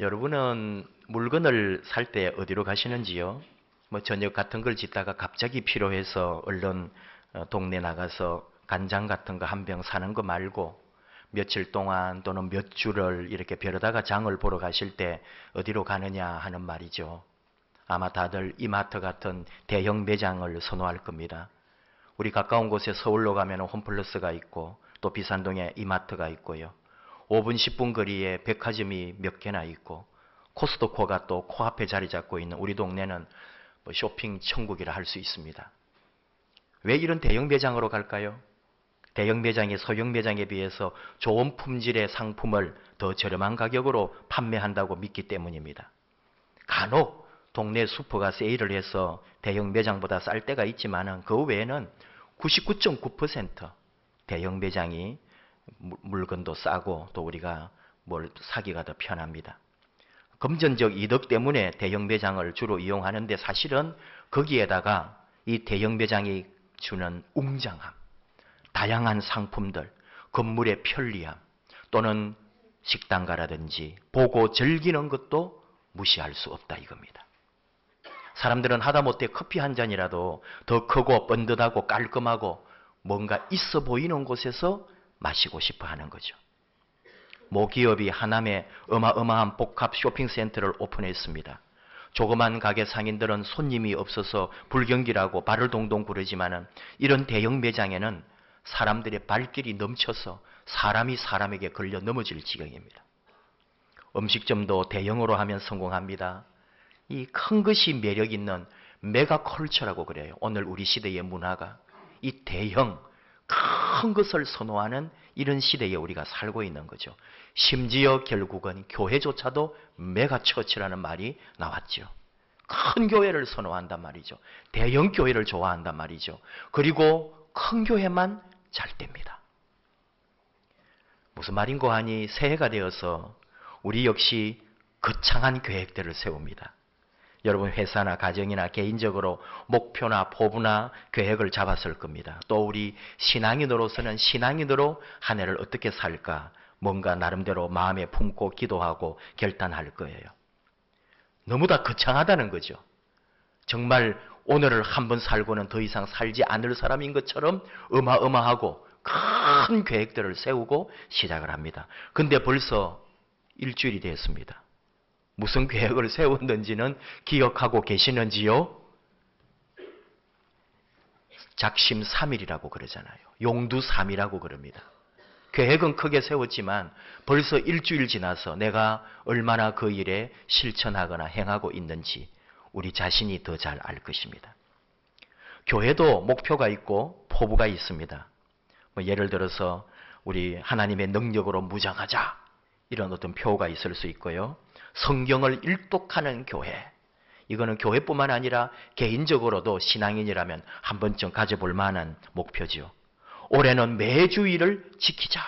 여러분은 물건을 살 때 어디로 가시는지요? 뭐 저녁 같은 걸 짓다가 갑자기 필요해서 얼른 동네 나가서 간장 같은 거 한 병 사는 거 말고 며칠 동안 또는 몇 주를 이렇게 벼르다가 장을 보러 가실 때 어디로 가느냐 하는 말이죠. 아마 다들 이마트 같은 대형 매장을 선호할 겁니다. 우리 가까운 곳에 서울로 가면 홈플러스가 있고 또 비산동에 이마트가 있고요. 5분 10분 거리에 백화점이 몇 개나 있고 코스트코가 또 코앞에 자리 잡고 있는 우리 동네는 뭐 쇼핑 천국이라 할 수 있습니다. 왜 이런 대형 매장으로 갈까요? 대형 매장이 소형 매장에 비해서 좋은 품질의 상품을 더 저렴한 가격으로 판매한다고 믿기 때문입니다. 간혹 동네 슈퍼가 세일을 해서 대형 매장보다 쌀 때가 있지만 그 외에는 99.9% 대형 매장이 물건도 싸고 또 우리가 뭘 사기가 더 편합니다. 금전적 이득 때문에 대형 매장을 주로 이용하는데 사실은 거기에다가 이 대형 매장이 주는 웅장함, 다양한 상품들, 건물의 편리함 또는 식당가라든지 보고 즐기는 것도 무시할 수 없다 이겁니다. 사람들은 하다못해 커피 한 잔이라도 더 크고 번듯하고 깔끔하고 뭔가 있어 보이는 곳에서 마시고 싶어 하는 거죠. 모 기업이 하남에 어마어마한 복합 쇼핑센터를 오픈했습니다. 조그만 가게 상인들은 손님이 없어서 불경기라고 발을 동동 구르지만은 이런 대형 매장에는 사람들의 발길이 넘쳐서 사람이 사람에게 걸려 넘어질 지경입니다. 음식점도 대형으로 하면 성공합니다. 이 큰 것이 매력 있는 메가컬처라고 그래요. 오늘 우리 시대의 문화가 이 대형 큰 것을 선호하는 이런 시대에 우리가 살고 있는 거죠. 심지어 결국은 교회조차도 메가처치라는 말이 나왔죠. 큰 교회를 선호한단 말이죠. 대형 교회를 좋아한단 말이죠. 그리고 큰 교회만 잘 됩니다. 무슨 말인고 하니 새해가 되어서 우리 역시 거창한 계획들을 세웁니다. 여러분 회사나 가정이나 개인적으로 목표나 포부나 계획을 잡았을 겁니다. 또 우리 신앙인으로서는 신앙인으로 한 해를 어떻게 살까 뭔가 나름대로 마음에 품고 기도하고 결단할 거예요. 너무 다 거창하다는 거죠. 정말 오늘을 한번 살고는 더 이상 살지 않을 사람인 것처럼 어마어마하고 큰 계획들을 세우고 시작을 합니다. 근데 벌써 일주일이 됐습니다. 무슨 계획을 세웠는지는 기억하고 계시는지요? 작심 3일이라고 그러잖아요. 용두 3이라고 그럽니다. 계획은 크게 세웠지만 벌써 일주일 지나서 내가 얼마나 그 일에 실천하거나 행하고 있는지 우리 자신이 더 잘 알 것입니다. 교회도 목표가 있고 포부가 있습니다. 뭐 예를 들어서 우리 하나님의 능력으로 무장하자 이런 어떤 표가 있을 수 있고요. 성경을 일독하는 교회. 이거는 교회뿐만 아니라 개인적으로도 신앙인이라면 한 번쯤 가져볼 만한 목표죠. 올해는 매주일을 지키자.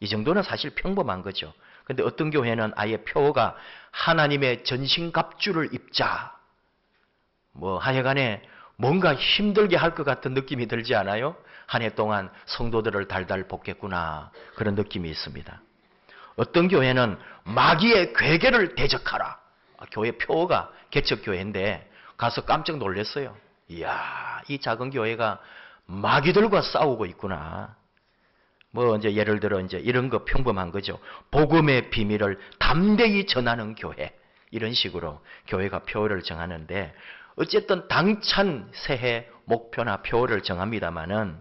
이 정도는 사실 평범한 거죠. 근데 어떤 교회는 아예 표가 하나님의 전신갑주를 입자. 뭐 하여간에 뭔가 힘들게 할 것 같은 느낌이 들지 않아요? 한 해 동안 성도들을 달달 볶겠구나. 그런 느낌이 있습니다. 어떤 교회는 마귀의 괴계를 대적하라. 교회 표가 개척교회인데 가서 깜짝 놀랐어요. 이야, 이 작은 교회가 마귀들과 싸우고 있구나. 뭐 이제 예를 들어 이제 이런 거 평범한 거죠. 복음의 비밀을 담대히 전하는 교회. 이런 식으로 교회가 표를 정하는데 어쨌든 당찬 새해 목표나 표를 정합니다마는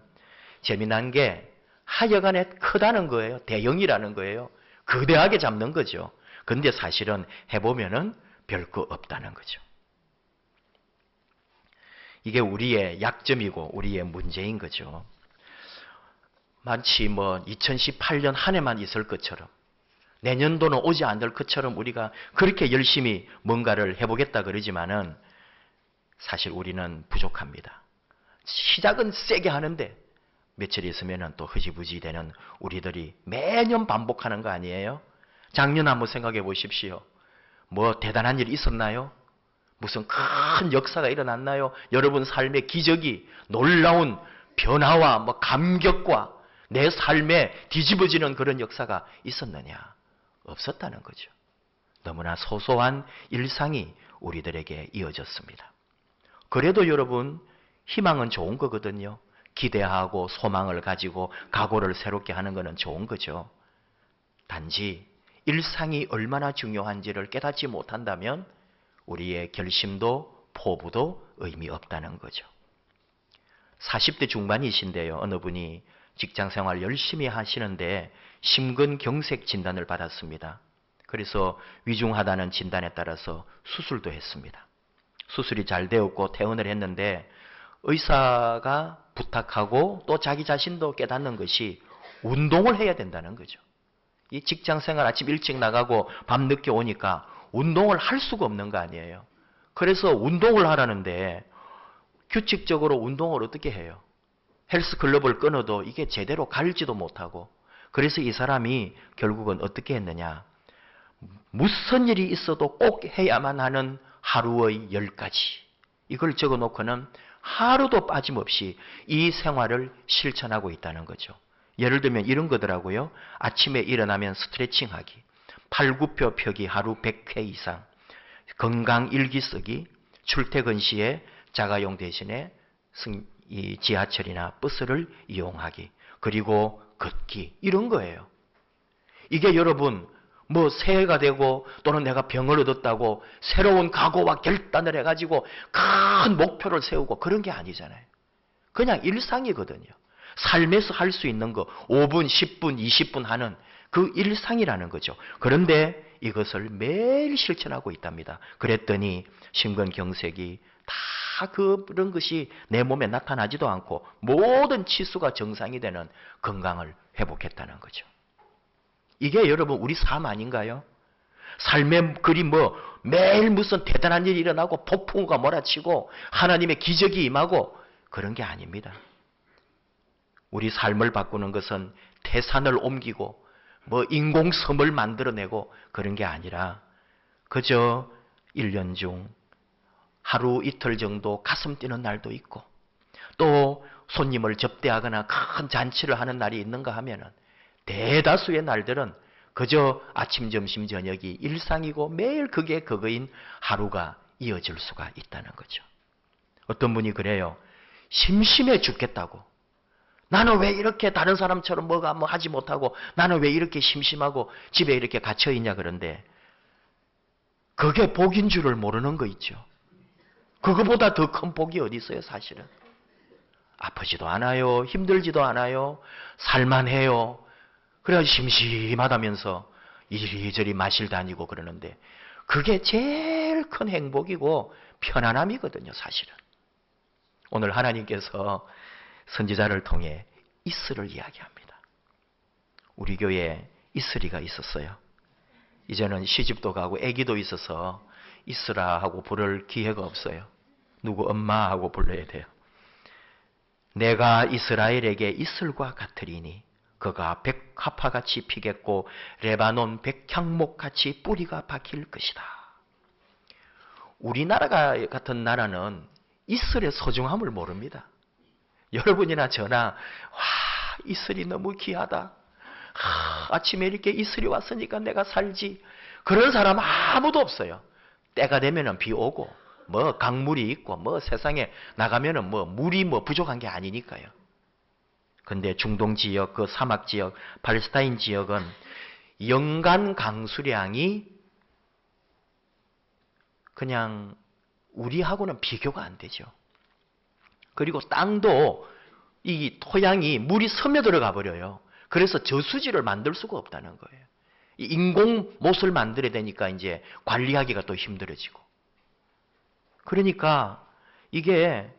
재미난 게 하여간에 크다는 거예요. 대형이라는 거예요. 거대하게 잡는 거죠. 근데 사실은 해보면은 별거 없다는 거죠. 이게 우리의 약점이고 우리의 문제인 거죠. 마치 뭐 2018년 한 해만 있을 것처럼 내년도는 오지 않을 것처럼 우리가 그렇게 열심히 뭔가를 해보겠다 그러지만은 사실 우리는 부족합니다. 시작은 세게 하는데 며칠 있으면 또 흐지부지 되는 우리들이 매년 반복하는 거 아니에요? 작년 한번 생각해 보십시오. 뭐 대단한 일이 있었나요? 무슨 큰 역사가 일어났나요? 여러분 삶의 기적이 놀라운 변화와 뭐 감격과 내 삶에 뒤집어지는 그런 역사가 있었느냐? 없었다는 거죠. 너무나 소소한 일상이 우리들에게 이어졌습니다. 그래도 여러분, 희망은 좋은 거거든요. 기대하고 소망을 가지고 각오를 새롭게 하는 것은 좋은 거죠. 단지 일상이 얼마나 중요한지를 깨닫지 못한다면 우리의 결심도 포부도 의미 없다는 거죠. 40대 중반이신데요. 어느 분이 직장생활 열심히 하시는데 심근경색 진단을 받았습니다. 그래서 위중하다는 진단에 따라서 수술도 했습니다. 수술이 잘 되었고 퇴원을 했는데 의사가 부탁하고 또 자기 자신도 깨닫는 것이 운동을 해야 된다는 거죠. 이 직장생활 아침 일찍 나가고 밤 늦게 오니까 운동을 할 수가 없는 거 아니에요. 그래서 운동을 하라는데 규칙적으로 운동을 어떻게 해요? 헬스클럽을 끊어도 이게 제대로 갈지도 못하고, 그래서 이 사람이 결국은 어떻게 했느냐. 무슨 일이 있어도 꼭 해야만 하는 하루의 10가지. 이걸 적어놓고는 하루도 빠짐없이 이 생활을 실천하고 있다는 거죠. 예를 들면 이런 거더라고요. 아침에 일어나면 스트레칭하기, 팔굽혀 펴기 하루 100회 이상, 건강 일기 쓰기, 출퇴근 시에 자가용 대신에 이 지하철이나 버스를 이용하기, 그리고 걷기, 이런 거예요. 이게 여러분 뭐 새해가 되고 또는 내가 병을 얻었다고 새로운 각오와 결단을 해가지고 큰 목표를 세우고 그런 게 아니잖아요. 그냥 일상이거든요. 삶에서 할 수 있는 거 5분, 10분, 20분 하는 그 일상이라는 거죠. 그런데 이것을 매일 실천하고 있답니다. 그랬더니 심근경색이 다 그런 것이 내 몸에 나타나지도 않고 모든 치수가 정상이 되는 건강을 회복했다는 거죠. 이게 여러분 우리 삶 아닌가요? 삶의 글이 뭐 매일 무슨 대단한 일이 일어나고 폭풍우가 몰아치고 하나님의 기적이 임하고 그런 게 아닙니다. 우리 삶을 바꾸는 것은 태산을 옮기고 뭐 인공섬을 만들어내고 그런 게 아니라 그저 1년 중 하루 이틀 정도 가슴 뛰는 날도 있고 또 손님을 접대하거나 큰 잔치를 하는 날이 있는가 하면은 대다수의 날들은 그저 아침, 점심, 저녁이 일상이고 매일 그게 그거인 하루가 이어질 수가 있다는 거죠. 어떤 분이 그래요. 심심해 죽겠다고. 나는 왜 이렇게 다른 사람처럼 뭐가 뭐 하지 못하고 나는 왜 이렇게 심심하고 집에 이렇게 갇혀있냐 그런데 그게 복인 줄을 모르는 거 있죠. 그거보다 더 큰 복이 어디 있어요 사실은. 아프지도 않아요. 힘들지도 않아요. 살만해요. 그래야 심심하다면서 이리저리 마실 다니고 그러는데 그게 제일 큰 행복이고 편안함이거든요 사실은. 오늘 하나님께서 선지자를 통해 이슬을 이야기합니다. 우리 교회에 이슬이가 있었어요. 이제는 시집도 가고 아기도 있어서 이슬아 하고 부를 기회가 없어요. 누구 엄마 하고 불러야 돼요. 내가 이스라엘에게 이슬과 같으리니 그가 백합화같이 피겠고 레바논 백향목같이 뿌리가 박힐 것이다. 우리나라 같은 나라는 이슬의 소중함을 모릅니다. 여러분이나 저나 와 이슬이 너무 귀하다. 아침에 이렇게 이슬이 왔으니까 내가 살지. 그런 사람 아무도 없어요. 때가 되면은 비 오고 뭐 강물이 있고 뭐 세상에 나가면은 뭐 물이 뭐 부족한 게 아니니까요. 근데 중동 지역, 그 사막 지역, 팔레스타인 지역은 연간 강수량이 그냥 우리하고는 비교가 안 되죠. 그리고 땅도 이 토양이 물이 스며들어가 버려요. 그래서 저수지를 만들 수가 없다는 거예요. 이 인공 못을 만들어야 되니까 이제 관리하기가 또 힘들어지고. 그러니까 이게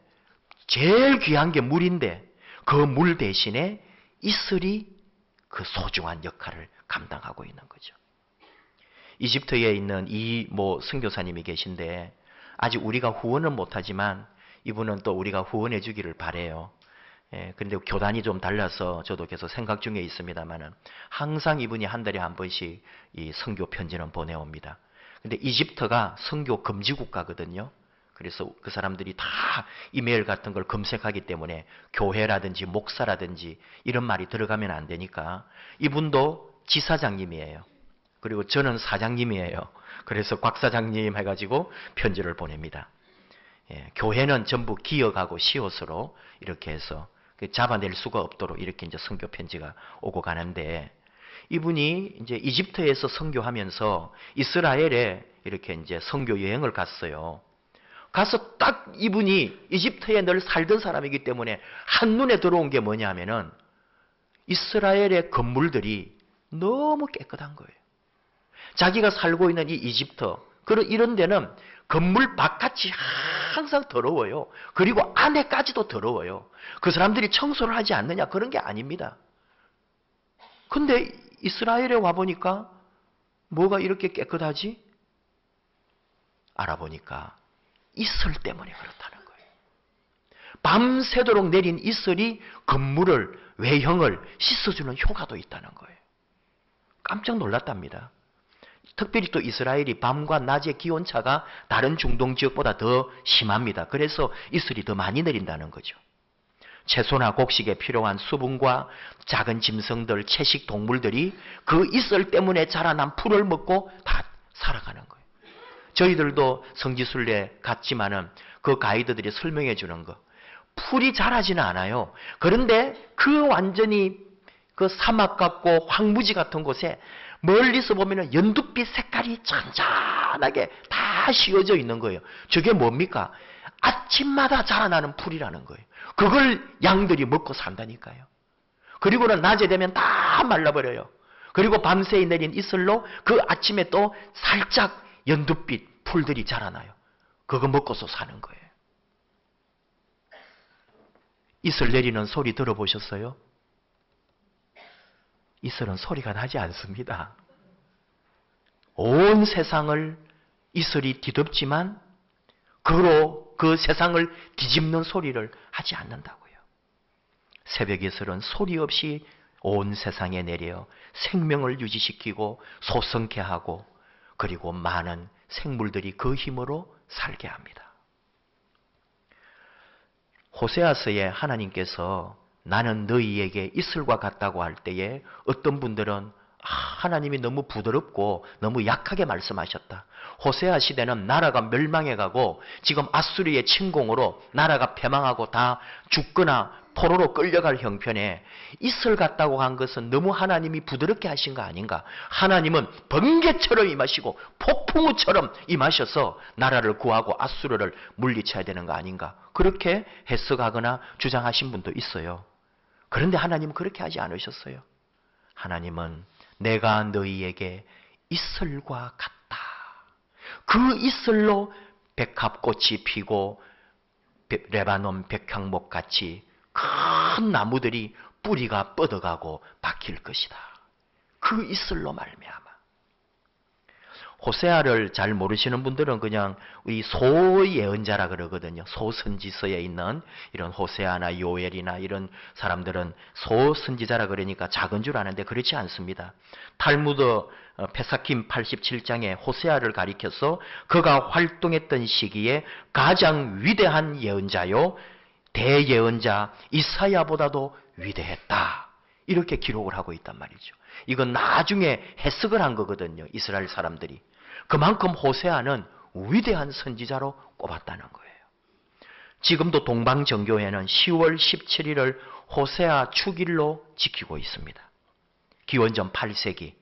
제일 귀한 게 물인데 그 물 대신에 이슬이 그 소중한 역할을 감당하고 있는 거죠. 이집트에 있는 이모 선교사님이 계신데 아직 우리가 후원은 못하지만 이분은 또 우리가 후원해 주기를 바래요. 근데 교단이 좀 달라서 저도 계속 생각 중에 있습니다만은 항상 이분이 한 달에 한 번씩 이 선교 편지는 보내옵니다. 근데 이집트가 선교 금지 국가거든요. 그래서 그 사람들이 다 이메일 같은 걸 검색하기 때문에 교회라든지 목사라든지 이런 말이 들어가면 안 되니까 이분도 지사장님이에요. 그리고 저는 사장님이에요. 그래서 곽 사장님 해가지고 편지를 보냅니다. 예, 교회는 전부 기억하고 시옷으로 이렇게 해서 잡아낼 수가 없도록 이렇게 이제 선교 편지가 오고 가는데, 이분이 이제 이집트에서 선교하면서 이스라엘에 이렇게 이제 선교 여행을 갔어요. 가서 딱 이분이 이집트에 늘 살던 사람이기 때문에 한눈에 들어온 게 뭐냐면은 이스라엘의 건물들이 너무 깨끗한 거예요. 자기가 살고 있는 이 이집트, 이런 데는 건물 바깥이 항상 더러워요. 그리고 안에까지도 더러워요. 그 사람들이 청소를 하지 않느냐, 그런 게 아닙니다. 근데 이스라엘에 와보니까 뭐가 이렇게 깨끗하지? 알아보니까 이슬 때문에 그렇다는 거예요. 밤새도록 내린 이슬이 건물을, 외형을 씻어주는 효과도 있다는 거예요. 깜짝 놀랐답니다. 특별히 또 이스라엘이 밤과 낮의 기온차가 다른 중동 지역보다 더 심합니다. 그래서 이슬이 더 많이 내린다는 거죠. 채소나 곡식에 필요한 수분과 작은 짐승들, 채식 동물들이 그 이슬 때문에 자라난 풀을 먹고 다 살아가는 거예요. 저희들도 성지순례 갔지만은 그 가이드들이 설명해 주는 거, 풀이 자라지는 않아요. 그런데 그 완전히 그 사막 같고 황무지 같은 곳에 멀리서 보면은 연두빛 색깔이 잔잔하게 다 씌워져 있는 거예요. 저게 뭡니까? 아침마다 자라나는 풀이라는 거예요. 그걸 양들이 먹고 산다니까요. 그리고는 낮에 되면 다 말라버려요. 그리고 밤새 내린 이슬로 그 아침에 또 살짝 연두빛 풀들이 자라나요. 그거 먹고서 사는 거예요. 이슬 내리는 소리 들어보셨어요? 이슬은 소리가 나지 않습니다. 온 세상을 이슬이 뒤덮지만 그 세상을 뒤집는 소리를 하지 않는다고요. 새벽 이슬은 소리 없이 온 세상에 내려 생명을 유지시키고 소성케 하고, 그리고 많은 생물들이 그 힘으로 살게 합니다. 호세아서에 하나님께서 나는 너희에게 이슬과 같다고 할 때에 어떤 분들은 하나님이 너무 부드럽고 너무 약하게 말씀하셨다. 호세아 시대는 나라가 멸망해가고 지금 아수리의 침공으로 나라가 패망하고 다 죽거나 포로로 끌려갈 형편에 이슬 같다고 한 것은 너무 하나님이 부드럽게 하신 거 아닌가. 하나님은 번개처럼 임하시고 폭풍우처럼 임하셔서 나라를 구하고 아수르를 물리쳐야 되는 거 아닌가. 그렇게 해석하거나 주장하신 분도 있어요. 그런데 하나님은 그렇게 하지 않으셨어요. 하나님은 내가 너희에게 이슬과 같다. 그 이슬로 백합꽃이 피고 레바논 백향목같이 큰 나무들이 뿌리가 뻗어가고 박힐 것이다. 그 이슬로 말미암아. 호세아를 잘 모르시는 분들은 그냥 우리 소예언자라 그러거든요. 소선지서에 있는 이런 호세아나 요엘이나 이런 사람들은 소선지자라 그러니까 작은 줄 아는데 그렇지 않습니다. 탈무드 페사킴 87장에 호세아를 가리켜서 그가 활동했던 시기에 가장 위대한 예언자요, 대예언자 이사야보다도 위대했다. 이렇게 기록을 하고 있단 말이죠. 이건 나중에 해석을 한 거거든요. 이스라엘 사람들이. 그만큼 호세아는 위대한 선지자로 꼽았다는 거예요. 지금도 동방정교회는 10월 17일을 호세아 축일로 지키고 있습니다. 기원전 8세기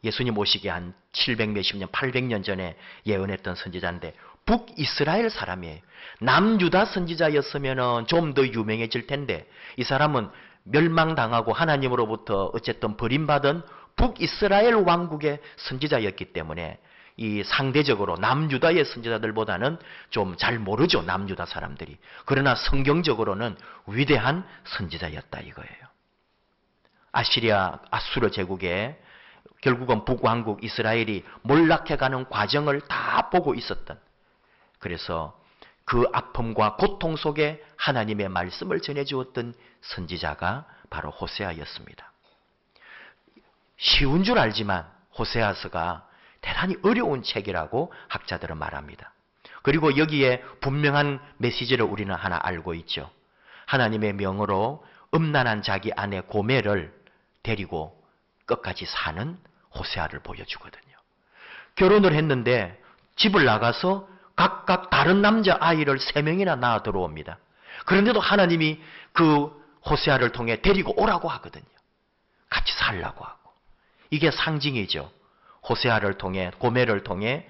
예수님 오시기 한 700 몇십 년, 800년 전에 예언했던 선지자인데 북이스라엘 사람이에요. 남유다 선지자였으면 좀 더 유명해질 텐데 이 사람은 멸망당하고 하나님으로부터 어쨌든 버림받은 북이스라엘 왕국의 선지자였기 때문에 이 상대적으로 남유다의 선지자들보다는 좀 잘 모르죠. 남유다 사람들이. 그러나 성경적으로는 위대한 선지자였다 이거예요. 아수르 제국에 결국은 북왕국 이스라엘이 몰락해가는 과정을 다 보고 있었던, 그래서 그 아픔과 고통 속에 하나님의 말씀을 전해주었던 선지자가 바로 호세아였습니다. 쉬운 줄 알지만 호세아서가 대단히 어려운 책이라고 학자들은 말합니다. 그리고 여기에 분명한 메시지를 우리는 하나 알고 있죠. 하나님의 명으로 음란한 자기 아내 고멜을 데리고 끝까지 사는 호세아를 보여주거든요. 결혼을 했는데 집을 나가서 각각 다른 남자 아이를 3명이나 낳아 들어옵니다. 그런데도 하나님이 그 호세아를 통해 데리고 오라고 하거든요. 같이 살라고 하고. 이게 상징이죠. 호세아를 통해, 고멜을 통해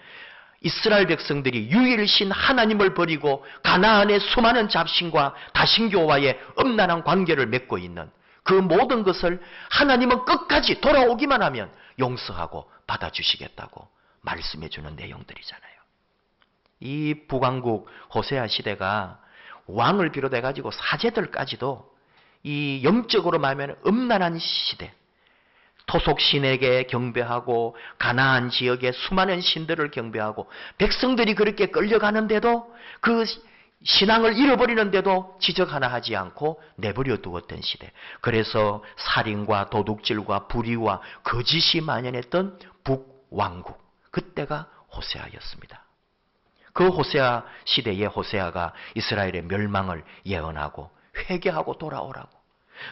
이스라엘 백성들이 유일신 하나님을 버리고 가나안의 수많은 잡신과 다신교와의 엄란한 관계를 맺고 있는 그 모든 것을 하나님은 끝까지 돌아오기만 하면 용서하고 받아주시겠다고 말씀해 주는 내용들이잖아요. 이 북왕국 호세아 시대가 왕을 비롯해 가지고 사제들까지도 이 영적으로 말하면 음란한 시대, 토속신에게 경배하고 가나안 지역의 수많은 신들을 경배하고 백성들이 그렇게 끌려가는데도 그 신앙을 잃어버리는데도 지적 하나 하지 않고 내버려 두었던 시대. 그래서 살인과 도둑질과 불의와 거짓이 만연했던 북왕국. 그때가 호세아였습니다. 그 호세아 시대의 호세아가 이스라엘의 멸망을 예언하고 회개하고 돌아오라고.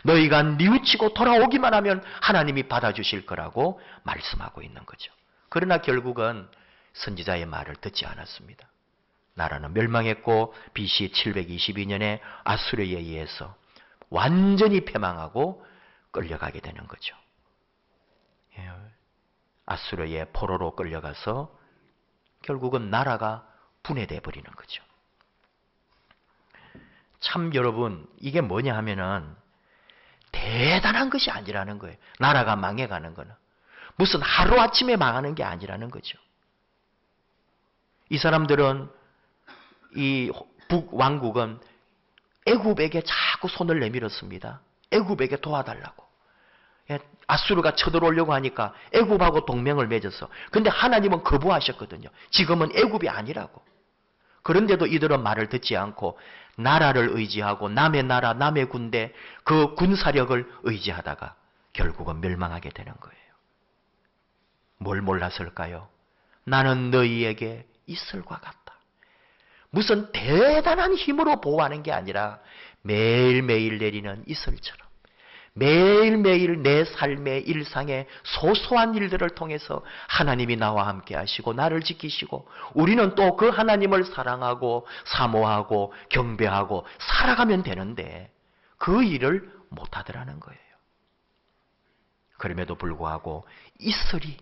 너희가 뉘우치고 돌아오기만 하면 하나님이 받아주실 거라고 말씀하고 있는 거죠. 그러나 결국은 선지자의 말을 듣지 않았습니다. 나라는 멸망했고 BC 722년에 아수르에 의해서 완전히 패망하고 끌려가게 되는 거죠. 아수르의 포로로 끌려가서 결국은 나라가 분해돼 버리는 거죠. 참 여러분, 이게 뭐냐 하면은 대단한 것이 아니라는 거예요. 나라가 망해가는 거는. 무슨 하루아침에 망하는 게 아니라는 거죠. 이 사람들은, 이 북왕국은 애굽에게 자꾸 손을 내밀었습니다. 애굽에게 도와달라고. 아수르가 쳐들어오려고 하니까 애굽하고 동맹을 맺었어. 근데 하나님은 거부하셨거든요. 지금은 애굽이 아니라고. 그런데도 이들은 말을 듣지 않고 나라를 의지하고 남의 나라, 남의 군대, 그 군사력을 의지하다가 결국은 멸망하게 되는 거예요. 뭘 몰랐을까요? 나는 너희에게 이슬과 같다. 무슨 대단한 힘으로 보호하는 게 아니라 매일매일 내리는 이슬처럼 매일매일 내 삶의 일상의 소소한 일들을 통해서 하나님이 나와 함께 하시고 나를 지키시고 우리는 또 그 하나님을 사랑하고 사모하고 경배하고 살아가면 되는데 그 일을 못하더라는 거예요. 그럼에도 불구하고 이슬이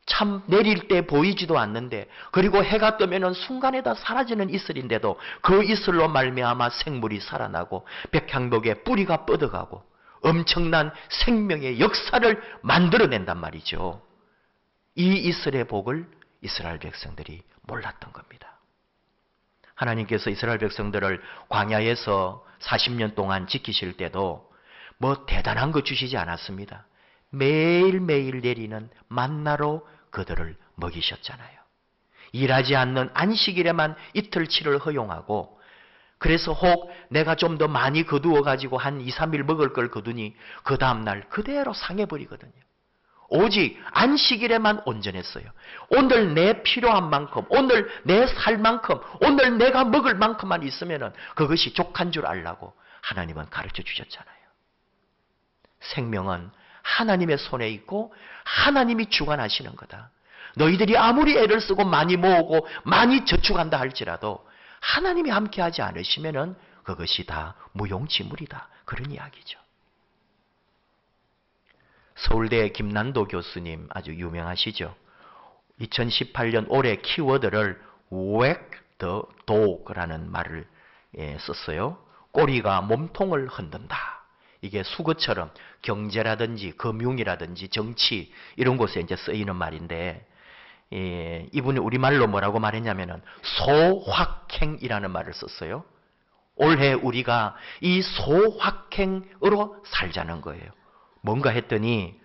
참 내릴 때 보이지도 않는데 그리고 해가 뜨면은 순간에 다 사라지는 이슬인데도 그 이슬로 말미암아 생물이 살아나고 백향목의 뿌리가 뻗어가고 엄청난 생명의 역사를 만들어낸단 말이죠. 이 이스라엘 복을 이스라엘 백성들이 몰랐던 겁니다. 하나님께서 이스라엘 백성들을 광야에서 40년 동안 지키실 때도 뭐 대단한 거 주시지 않았습니다. 매일매일 내리는 만나로 그들을 먹이셨잖아요. 일하지 않는 안식일에만 이틀치를 허용하고 그래서 혹 내가 좀 더 많이 거두어가지고 한 2, 3일 먹을 걸 거두니 그 다음날 그대로 상해버리거든요. 오직 안식일에만 온전했어요. 오늘 내 필요한 만큼, 오늘 내 살 만큼, 오늘 내가 먹을 만큼만 있으면 그것이 족한 줄 알라고 하나님은 가르쳐 주셨잖아요. 생명은 하나님의 손에 있고 하나님이 주관하시는 거다. 너희들이 아무리 애를 쓰고 많이 모으고 많이 저축한다 할지라도 하나님이 함께하지 않으시면은 그것이 다 무용지물이다. 그런 이야기죠. 서울대 김난도 교수님 아주 유명하시죠. 2018년 올해 키워드를 wag the dog라는 말을 썼어요. 꼬리가 몸통을 흔든다. 이게 수거처럼 경제라든지 금융이라든지 정치 이런 곳에 이제 쓰이는 말인데 이분이 우리말로 뭐라고 말했냐면은 소확행이라는 말을 썼어요. 올해 우리가 이 소확행으로 살자는 거예요. 뭔가 했더니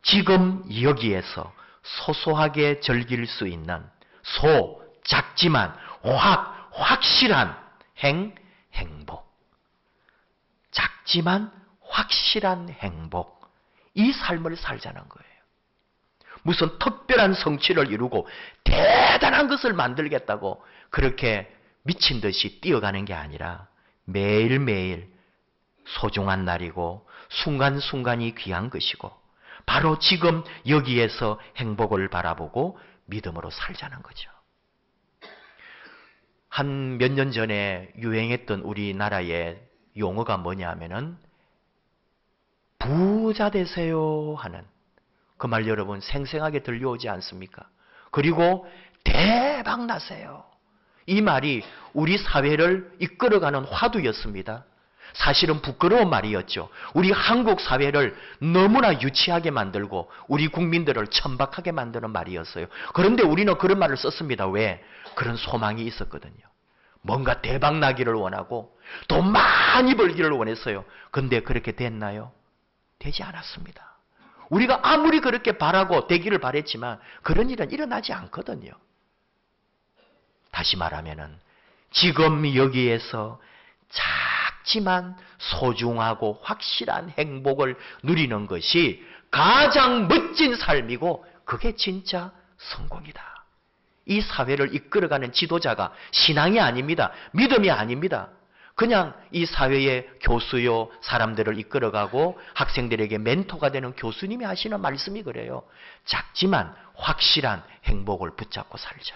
지금 여기에서 소소하게 즐길 수 있는 작지만 확실한 행복. 작지만 확실한 행복. 이 삶을 살자는 거예요. 무슨 특별한 성취를 이루고 대단한 것을 만들겠다고 그렇게 미친 듯이 뛰어가는 게 아니라 매일매일 소중한 날이고 순간순간이 귀한 것이고 바로 지금 여기에서 행복을 바라보고 믿음으로 살자는 거죠. 한 몇 년 전에 유행했던 우리나라의 용어가 뭐냐 하면은 부자 되세요 하는 그 말 여러분 생생하게 들려오지 않습니까? 그리고 대박 나세요. 이 말이 우리 사회를 이끌어가는 화두였습니다. 사실은 부끄러운 말이었죠. 우리 한국 사회를 너무나 유치하게 만들고 우리 국민들을 천박하게 만드는 말이었어요. 그런데 우리는 그런 말을 썼습니다. 왜? 그런 소망이 있었거든요. 뭔가 대박 나기를 원하고 돈 많이 벌기를 원했어요. 근데 그렇게 됐나요? 되지 않았습니다. 우리가 아무리 그렇게 바라고 되기를 바랬지만 그런 일은 일어나지 않거든요. 다시 말하면은 지금 여기에서 작지만 소중하고 확실한 행복을 누리는 것이 가장 멋진 삶이고 그게 진짜 성공이다. 이 사회를 이끌어가는 지도자가 신앙이 아닙니다. 믿음이 아닙니다. 그냥 이 사회의 교수요, 사람들을 이끌어가고 학생들에게 멘토가 되는 교수님이 하시는 말씀이 그래요. 작지만 확실한 행복을 붙잡고 살자.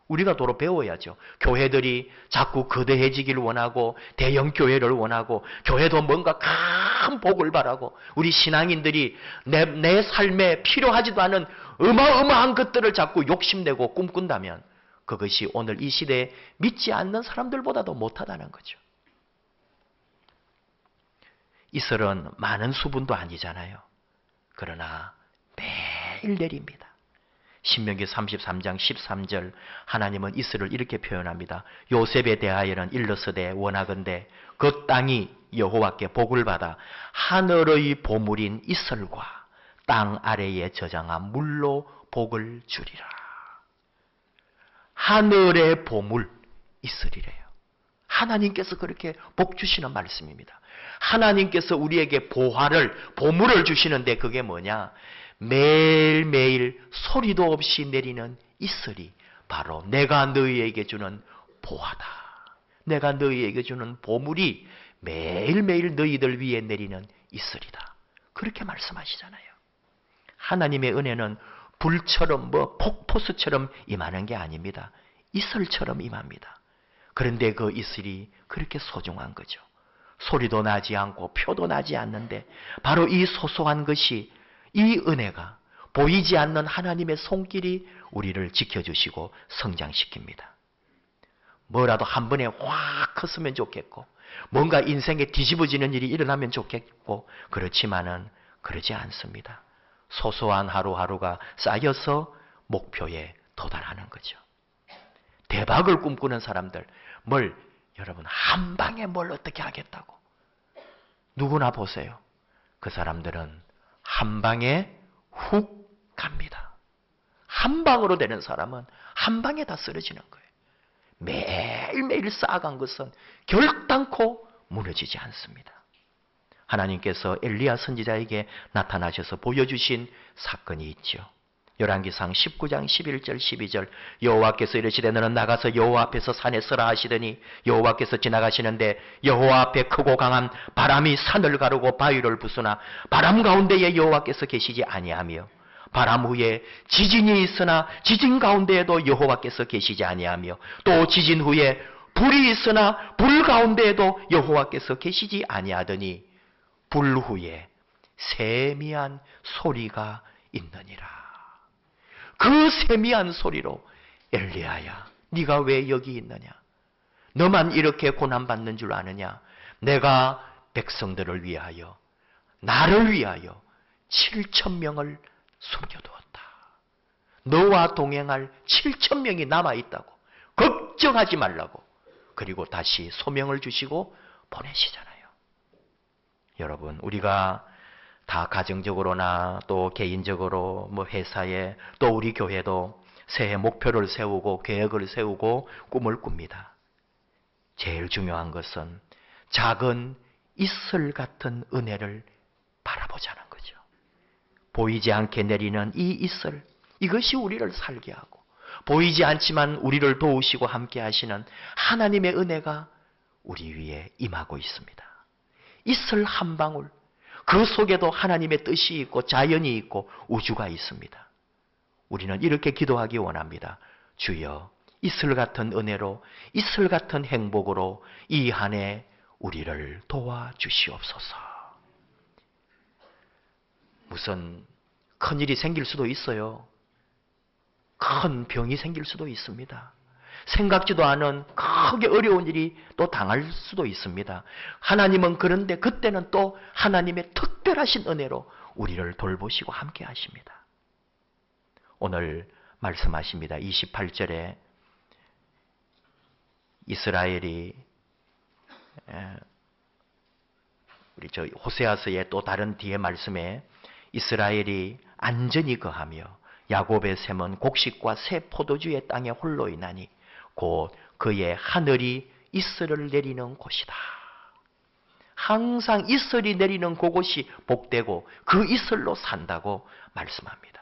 우리가 도로 배워야죠. 교회들이 자꾸 거대해지기를 원하고 대형 교회를 원하고 교회도 뭔가 큰 복을 바라고 우리 신앙인들이 내 삶에 필요하지도 않은 어마어마한 것들을 자꾸 욕심내고 꿈꾼다면 그것이 오늘 이 시대에 믿지 않는 사람들보다도 못하다는 거죠. 이슬은 많은 수분도 아니잖아요. 그러나 매일 내립니다. 신명기 33장 13절 하나님은 이슬을 이렇게 표현합니다. 요셉에 대하여는 일러서되 원하건대 그 땅이 여호와께 복을 받아 하늘의 보물인 이슬과 땅 아래에 저장한 물로 복을 주리라. 하늘의 보물 이슬이래요. 하나님께서 그렇게 복 주시는 말씀입니다. 하나님께서 우리에게 보물을 주시는데 그게 뭐냐? 매일매일 소리도 없이 내리는 이슬이 바로 내가 너희에게 주는 보화다. 내가 너희에게 주는 보물이 매일매일 너희들 위에 내리는 이슬이다. 그렇게 말씀하시잖아요. 하나님의 은혜는 불처럼 폭포수처럼 임하는 게 아닙니다. 이슬처럼 임합니다. 그런데 그 이슬이 그렇게 소중한 거죠. 소리도 나지 않고 표도 나지 않는데 바로 이 소소한 것이 이 은혜가 보이지 않는 하나님의 손길이 우리를 지켜주시고 성장시킵니다. 뭐라도 한 번에 확 컸으면 좋겠고 뭔가 인생에 뒤집어지는 일이 일어나면 좋겠고 그렇지만은 그러지 않습니다. 소소한 하루하루가 쌓여서 목표에 도달하는 거죠. 대박을 꿈꾸는 사람들 여러분 한 방에 뭘 어떻게 하겠다고 누구나 보세요. 그 사람들은 한 방에 훅 갑니다. 한 방으로 되는 사람은 한 방에 다 쓰러지는 거예요. 매일매일 쌓아간 것은 결단코 무너지지 않습니다. 하나님께서 엘리야 선지자에게 나타나셔서 보여주신 사건이 있죠. 열왕기상 19장 11절 12절 여호와께서 이르시되 너는 나가서 여호와 앞에서 산에 서라 하시더니 여호와께서 지나가시는데 여호와 앞에 크고 강한 바람이 산을 가르고 바위를 부수나 바람 가운데에 여호와께서 계시지 아니하며 바람 후에 지진이 있으나 지진 가운데에도 여호와께서 계시지 아니하며 또 지진 후에 불이 있으나 불 가운데에도 여호와께서 계시지 아니하더니 불 후에 세미한 소리가 있느니라. 그 세미한 소리로 엘리야야 네가 왜 여기 있느냐? 너만 이렇게 고난받는 줄 아느냐? 내가 백성들을 위하여 나를 위하여 7,000명을 숨겨두었다. 너와 동행할 7,000명이 남아있다고. 걱정하지 말라고. 그리고 다시 소명을 주시고 보내시잖아요. 여러분 우리가 다 가정적으로나 또 개인적으로 회사에 또 우리 교회도 새해 목표를 세우고 계획을 세우고 꿈을 꿉니다. 제일 중요한 것은 작은 이슬 같은 은혜를 바라보자는 거죠. 보이지 않게 내리는 이 이슬, 이것이 우리를 살게 하고 보이지 않지만 우리를 도우시고 함께 하시는 하나님의 은혜가 우리 위에 임하고 있습니다. 이슬 한 방울, 그 속에도 하나님의 뜻이 있고 자연이 있고 우주가 있습니다. 우리는 이렇게 기도하기 원합니다. 주여, 이슬 같은 은혜로, 이슬 같은 행복으로 이 한 해 우리를 도와주시옵소서. 무슨 큰일이 생길 수도 있어요. 큰 병이 생길 수도 있습니다. 생각지도 않은 크게 어려운 일이 또 당할 수도 있습니다. 하나님은 그런데 그때는 또 하나님의 특별하신 은혜로 우리를 돌보시고 함께 하십니다. 오늘 말씀하십니다. 28절에 이스라엘이 우리 저 호세아서의 또 다른 뒤에 말씀에 이스라엘이 안전히 거하며 야곱의 샘은 곡식과 새 포도주의 땅에 홀로 있나니 곧 그의 하늘이 이슬을 내리는 곳이다. 항상 이슬이 내리는 그곳이 복되고 그 이슬로 산다고 말씀합니다.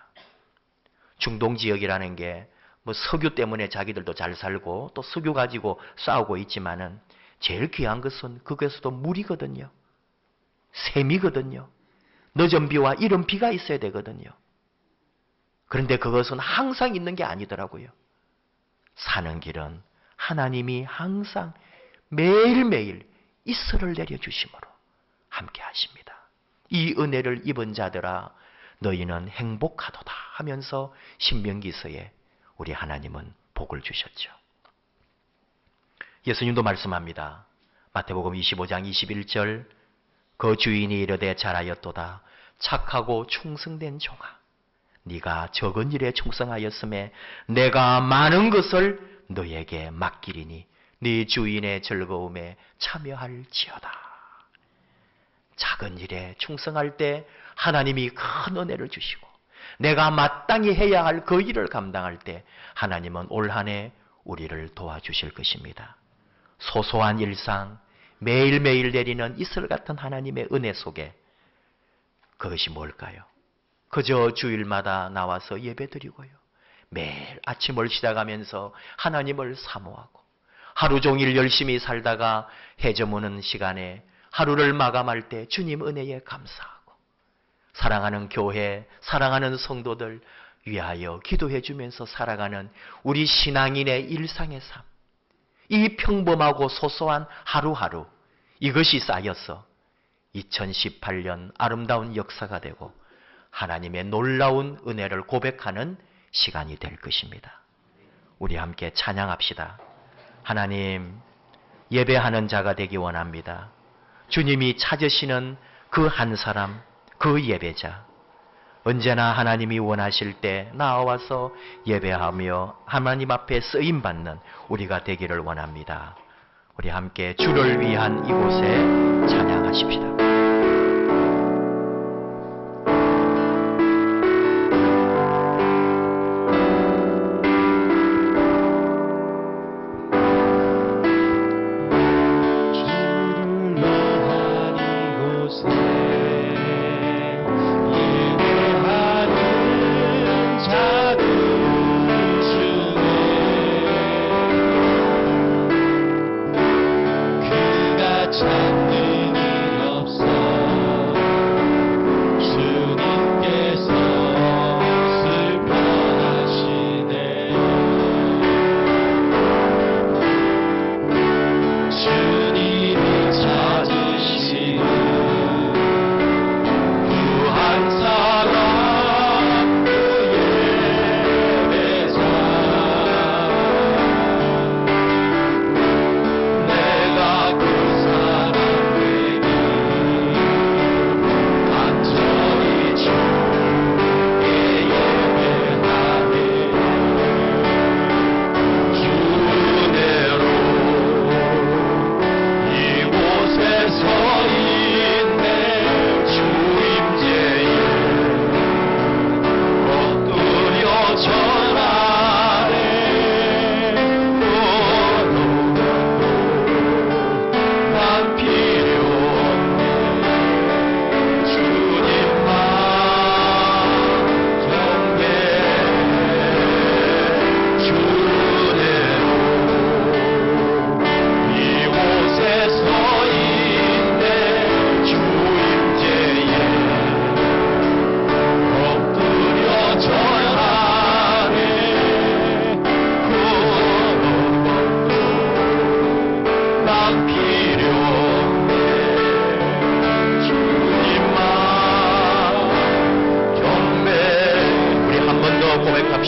중동 지역이라는 게 뭐 석유 때문에 자기들도 잘 살고 또 석유 가지고 싸우고 있지만은 제일 귀한 것은 그것에서도 물이거든요. 샘이거든요. 늦은 비와 이른 비가 있어야 되거든요. 그런데 그것은 항상 있는 게 아니더라고요. 사는 길은 하나님이 항상 매일매일 이슬을 내려주심으로 함께 하십니다. 이 은혜를 입은 자들아 너희는 행복하도다 하면서 신명기서에 우리 하나님은 복을 주셨죠. 예수님도 말씀합니다. 마태복음 25장 21절 그 주인이 이르되 잘하였도다 착하고 충성된 종아 네가 적은 일에 충성하였음에 내가 많은 것을 너에게 맡기리니 네 주인의 즐거움에 참여할지어다. 작은 일에 충성할 때 하나님이 큰 은혜를 주시고 내가 마땅히 해야 할 그 일을 감당할 때 하나님은 올 한 해 우리를 도와주실 것입니다. 소소한 일상, 매일매일 내리는 이슬 같은 하나님의 은혜 속에 그것이 뭘까요? 그저 주일마다 나와서 예배드리고요. 매일 아침을 시작하면서 하나님을 사모하고 하루 종일 열심히 살다가 해 저무는 시간에 하루를 마감할 때 주님 은혜에 감사하고 사랑하는 교회, 사랑하는 성도들 위하여 기도해 주면서 살아가는 우리 신앙인의 일상의 삶. 이 평범하고 소소한 하루하루 이것이 쌓여서 2018년 아름다운 역사가 되고 하나님의 놀라운 은혜를 고백하는 시간이 될 것입니다. 우리 함께 찬양합시다. 하나님, 예배하는 자가 되기 원합니다. 주님이 찾으시는 그 한 사람, 그 예배자. 언제나 하나님이 원하실 때 나와서 예배하며 하나님 앞에 쓰임받는 우리가 되기를 원합니다. 우리 함께 주를 위한 이곳에 찬양하십시다. 찾는 일 없어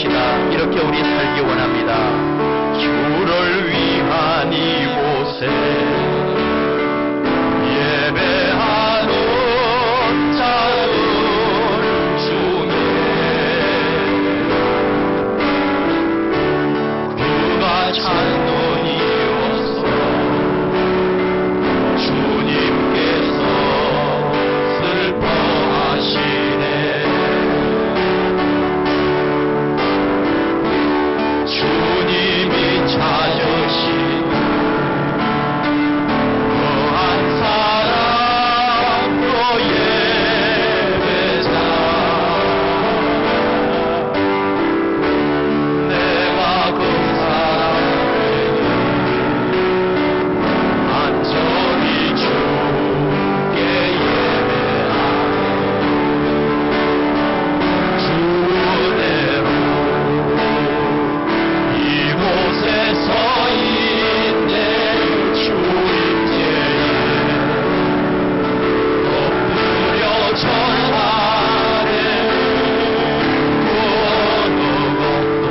기도합시다. 이렇게 우리 살기 원합니다. 주를 위한 이곳에 예배하는 자들 중에 그가 찬송이어서 주님께서 슬퍼하시네. 주님이 찾으신 그 한 사람 그 예배자 내가 그 사람에게 간절히 주께 예배하네. 주 은혜로 이곳에 서 있네. 주 임재에 엎드려 절하네. 그 어느 것도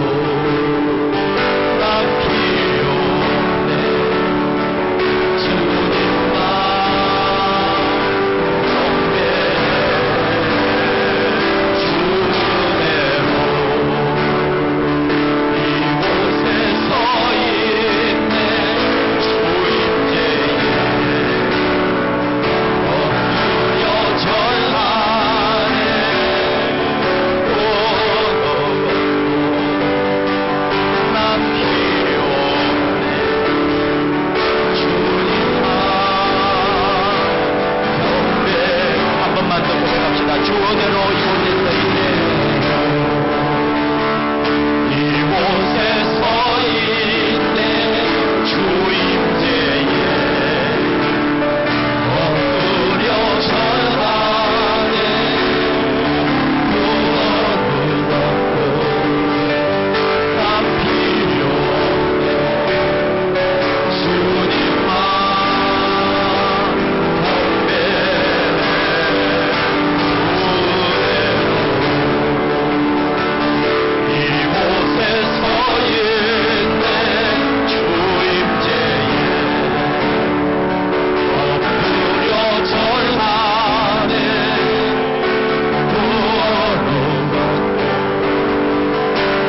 난 필요 없네. 주님만 경배해. 주 은혜로 이곳에 서 있네. 주 임재에 엎드려 절하네. 그 어느 것도 난 필요 없네. 주님만 경배. 한 번만 더 고백합시다. 주 은혜로 이곳에 서 있네. 이곳에 서 있네. 주 임재에 엎드려 절하네. 그 어느 것도 난 필요 없네. 주님만 경배해. 이곳에 서 있네. 주 임재에 엎드려 절하네. 그 어느 것도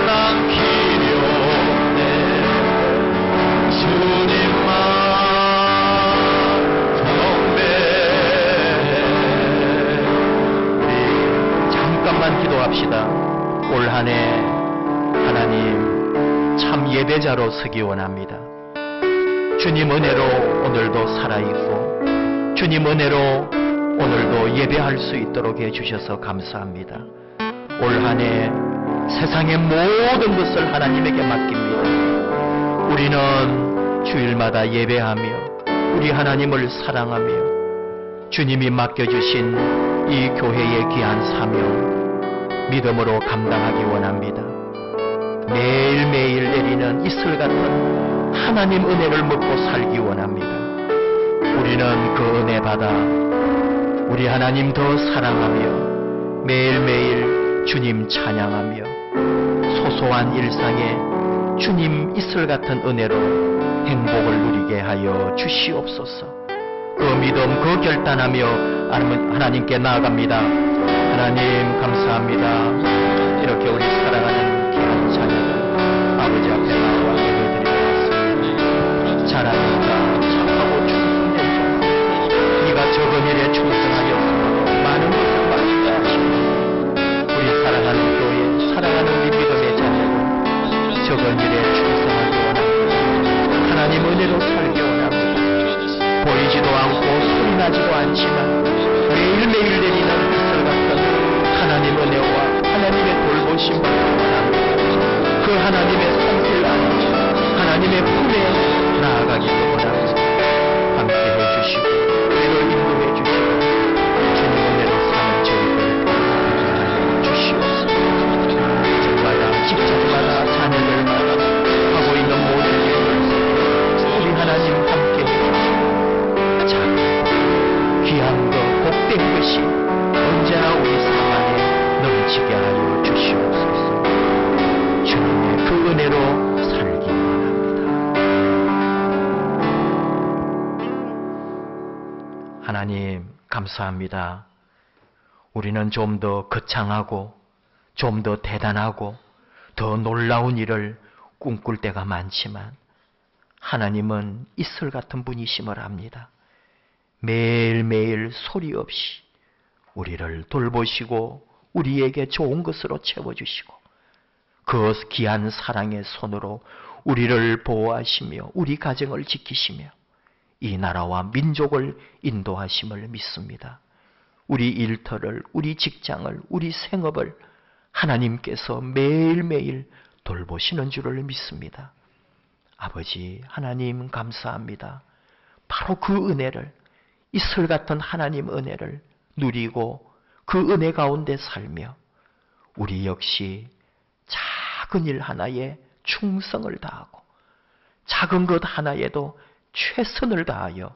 난 필요 없네. 주님만 경배해. 우리 잠깐만 기도합시다. 올 한 해 하나님 참 예배자로 서기 원합니다. 주님 은혜로 오늘도 살아있고 주님 은혜로 오늘도 예배할 수 있도록 해주셔서 감사합니다. 올 한 해 세상의 모든 것을 하나님에게 맡깁니다. 우리는 주일마다 예배하며 우리 하나님을 사랑하며 주님이 맡겨주신 이 교회의 귀한 사명 믿음으로 감당하기 원합니다. 매일매일 내리는 이슬 같은 하나님 은혜를 먹고 살기 원합니다. 우리는 그 은혜 받아 우리 하나님 더 사랑하며 매일매일 주님 찬양하며 소소한 일상에 주님 이슬 같은 은혜로 행복을 누리게 하여 주시옵소서. 그 믿음, 그 결단하며 하나님께 나아갑니다. 하나님 감사합니다. 이렇게 우리 사랑하는 귀한 자녀들 아버지 앞에 나와 예배드리고 왔습니다. 잘하니까 착하고 충성된 종 네가 적은 일에 충성하였으므로 많은 것을 받게 하시고 우리 사랑하는 교회 사랑하는 우리 믿음의 자녀들 적은 일에 충성하기 원합니다. 하나님 은혜로 살기 원합니다. 보이지도 않고 소리나지도 않지만 매일매일 내리는 이슬 같은 하나님 은혜와 하나님의 돌보심을 원합니다. 그 하나님의 손길 안에 하나님의 품에 나아가기를 원합니다. 함께 해주시고 우리를 인도해 주시고 주님 은혜로 사는 저희들 인도하여 주시옵소서. 집마다 집자마다 자녀들마다 하고 있는 모든 일을 우리 하나님 함께 해주시고 작은 귀한 것 복된 것이 언제나 우리 삶 안에 넘치게 하여 주시옵소서. 은혜로 살기 원합니다. 하나님 감사합니다. 우리는 좀 더 거창하고 좀 더 대단하고 더 놀라운 일을 꿈꿀 때가 많지만 하나님은 이슬 같은 분이심을 압니다. 매일매일 소리 없이 우리를 돌보시고 우리에게 좋은 것으로 채워주시고 그 귀한 사랑의 손으로 우리를 보호하시며 우리 가정을 지키시며 이 나라와 민족을 인도하심을 믿습니다. 우리 일터를, 우리 직장을, 우리 생업을 하나님께서 매일매일 돌보시는 줄을 믿습니다. 아버지 하나님 감사합니다. 바로 그 은혜를, 이슬 같은 하나님 은혜를 누리고 그 은혜 가운데 살며 우리 역시 작은 일 하나에 충성을 다하고 작은 것 하나에도 최선을 다하여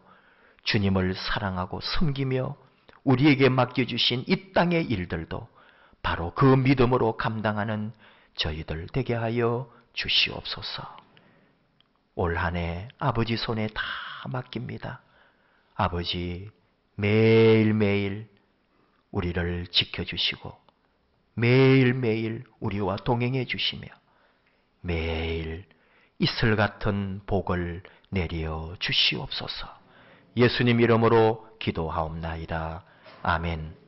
주님을 사랑하고 섬기며 우리에게 맡겨주신 이 땅의 일들도 바로 그 믿음으로 감당하는 저희들 되게 하여 주시옵소서. 올 한 해 아버지 손에 다 맡깁니다. 아버지 매일매일 우리를 지켜주시고 매일매일 우리와 동행해 주시며 매일 이슬 같은 복을 내려 주시옵소서. 예수님 이름으로 기도하옵나이다. 아멘.